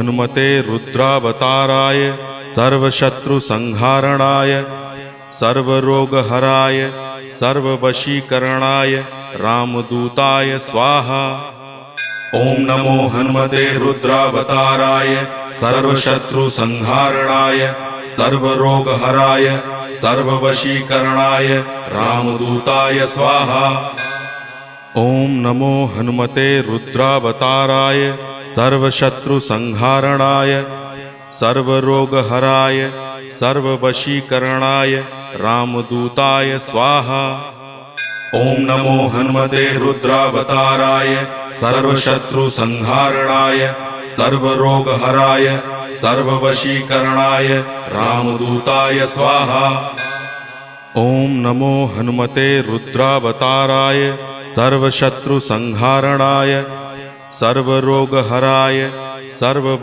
हनुमते रुद्रावताराय सर्वशत्रुसंहारणाय सर्वरोगहराय सर्ववशीकरणाय रामदूताय स्वाहा। ओम नमो हनुमते रुद्रावताराय सर्वशत्रुसंहारणाय सर्वरोगहराय सर्ववशीकरणाय रामदूताय स्वाहा। ओम नमो हनुमते रुद्रावताराय सर्वशत्रुसंहारणाय सर्वरोगहराय सर्ववशीकरणाय रामदूताय स्वाहा। ओम नमो हनुमते रुद्रावताराय सर्वशत्रुसंहारणाय सर्वरोगहराय सर्ववशीकरणाय रामदूताय स्वाहा। ओम नमो हनुमते रुद्रावताराय सर्वशत्रुसंहारणाय सर्वरोगहराय सर्ववशीकरणाय